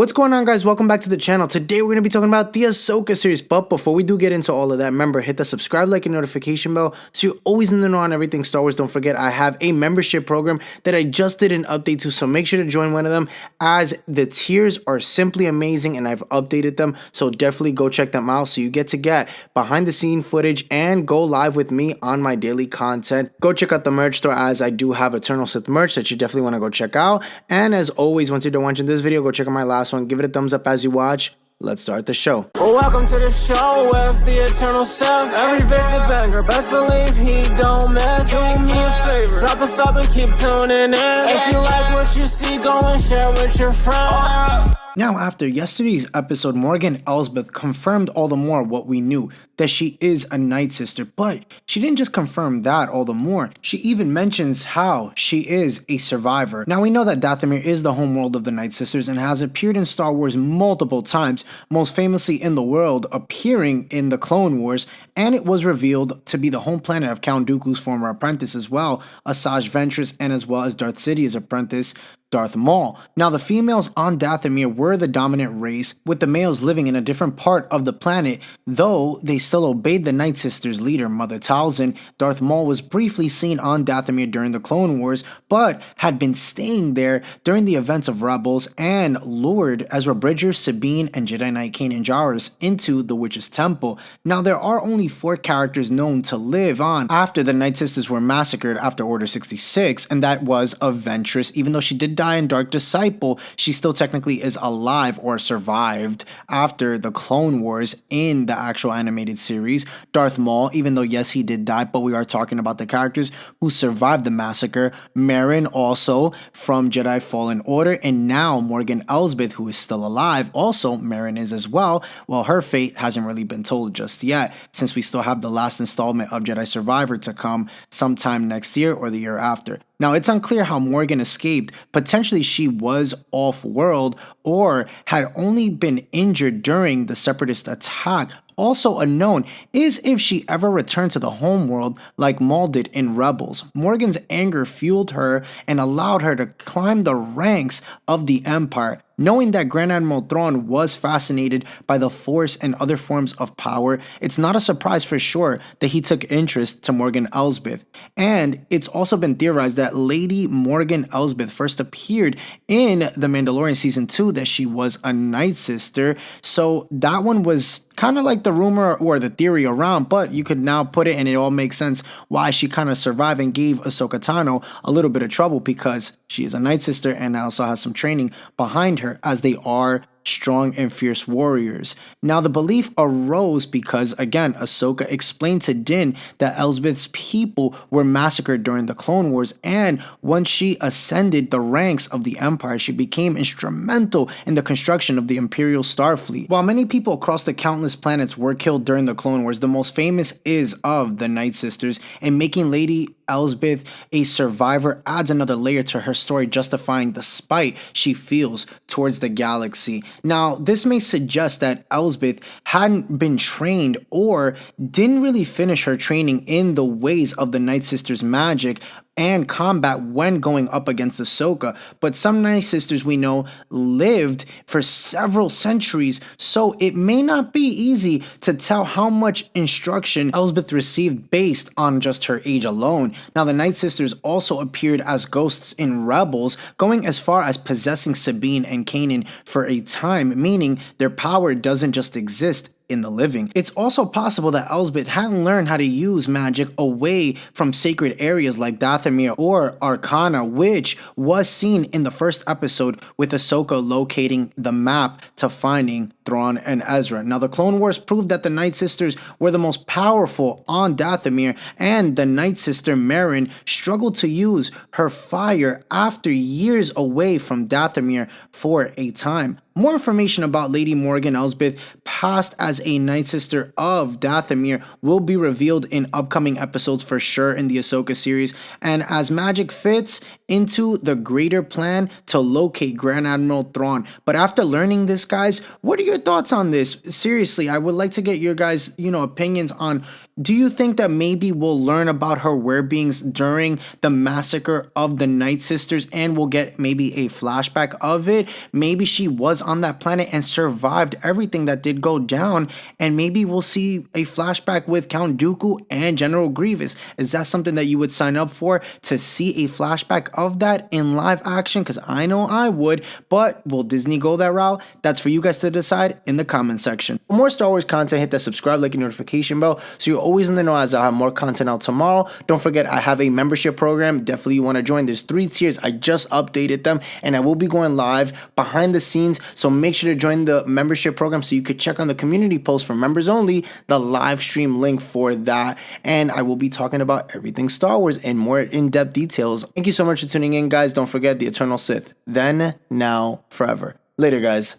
What's going on, guys? Welcome back to the channel. Today we're going to be talking about the Ahsoka series, but before we do get into all of that, remember, hit the subscribe, like, and notification bell so you're always in the know on everything Star Wars. Don't forget, I have a membership program that I just did an update to, so make sure to join one of them, as the tiers are simply amazing and I've updated them, so definitely go check them out so you get to get behind the scene footage and go live with me on my daily content. Go check out the merch store, as I do have Eternal Sith merch that you definitely want to go check out. And as always, once you're done watching this video, go check out my last one. Give it a thumbs up as you watch. Let's start the show. Well, welcome to the show with the Eternal Sith. Every bit's a banger, best believe he don't miss. Do me a favor, drop a sub and keep tuning in. If you like what you see, go and share with your friends. Now, after yesterday's episode, Morgan Elsbeth confirmed all the more what we knew, that she is a Nightsister, but she didn't just confirm that all the more, she even mentions how she is a survivor. Now, we know that Dathomir is the homeworld of the Nightsisters and has appeared in Star Wars multiple times, most famously in the world, appearing in the Clone Wars, and it was revealed to be the home planet of Count Dooku's former apprentice as well, Asajj Ventress, and as well as Darth Sidious's apprentice, Darth Maul. Now, the females on Dathomir were the dominant race, with the males living in a different part of the planet, though they still obeyed the Nightsisters' leader, Mother Talzin. Darth Maul was briefly seen on Dathomir during the Clone Wars, but had been staying there during the events of Rebels and lured Ezra Bridger, Sabine, and Jedi Knight Kanan Jarrus into the Witch's Temple. Now, there are only 4 characters known to live on after the Nightsisters were massacred after Order 66, and that was a Ventress. Even though she did die in Dark Disciple, she still technically is alive or survived after the Clone Wars in the actual animated series. Darth Maul, even though yes, he did die, but we are talking about the characters who survived the massacre. Merrin, also from Jedi Fallen Order, and now Morgan Elsbeth, who is still alive. Also, Merrin is as well. Well, her fate hasn't really been told just yet, since we still have the last installment of Jedi Survivor to come sometime next year or the year after. Now, it's unclear how Morgan escaped. Potentially she was off-world or had only been injured during the Separatist attack. Also unknown is if she ever returned to the homeworld like Maul did in Rebels. Morgan's anger fueled her and allowed her to climb the ranks of the Empire. Knowing that Grand Admiral Thrawn was fascinated by the Force and other forms of power, it's not a surprise for sure that he took interest to Morgan Elsbeth. And it's also been theorized that Lady Morgan Elsbeth first appeared in The Mandalorian Season 2, that she was a Nightsister. So that one was kind of like the rumor or the theory around, but you could now put it and it all makes sense why she kind of survived and gave Ahsoka Tano a little bit of trouble, because she is a Nightsister and also has some training behind her, as they are strong and fierce warriors. Now, the belief arose because, again, Ahsoka explained to Din that Elsbeth's people were massacred during the Clone Wars, and once she ascended the ranks of the Empire, she became instrumental in the construction of the Imperial Starfleet. While many people across the countless planets were killed during the Clone Wars, the most famous is of the Nightsisters, and making Lady Elsbeth a survivor adds another layer to her story, justifying the spite she feels towards the galaxy. Now, this may suggest that Elsbeth hadn't been trained or didn't really finish her training in the ways of the Nightsisters' magic and combat when going up against Ahsoka, but some Nightsisters we know lived for several centuries, so it may not be easy to tell how much instruction Elsbeth received based on just her age alone. Now, the Nightsisters also appeared as ghosts in Rebels, going as far as possessing Sabine and Kanan for a time, meaning their power doesn't just exist in the living. It's also possible that Elsbeth hadn't learned how to use magic away from sacred areas like Dathomir or Arcana, which was seen in the first episode with Ahsoka locating the map to finding Thrawn and Ezra. Now, the Clone Wars proved that the Nightsisters were the most powerful on Dathomir, and the Nightsister Merrin struggled to use her fire after years away from Dathomir for a time. More information about Lady Morgan Elsbeth, past as a Nightsister of Dathomir, will be revealed in upcoming episodes for sure in the Ahsoka series, and as magic fits into the greater plan to locate Grand Admiral Thrawn. But after learning this, guys, what are your thoughts on this? Seriously, I would like to get your guys, opinions on, Do you think that maybe we'll learn about her were-beings during the massacre of the Nightsisters and we'll get maybe a flashback of it? Maybe she was on that planet and survived everything that did go down, and maybe we'll see a flashback with Count Dooku and General Grievous. Is that something that you would sign up for, to see a flashback of that in live action? Because I know I would, but will Disney go that route? That's for you guys to decide in the comment section. For more Star Wars content, hit that subscribe, like, and notification bell so you're always in the know as I have more content out tomorrow. Don't forget, I have a membership program. Definitely you want to join. There's 3 tiers. I just updated them, and I will be going live behind the scenes. So make sure to join the membership program so you could check on the community post for members only, the live stream link for that. And I will be talking about everything Star Wars and more in-depth details. Thank you so much for tuning in, guys. Don't forget, the Eternal Sith. Then, now, forever. Later, guys.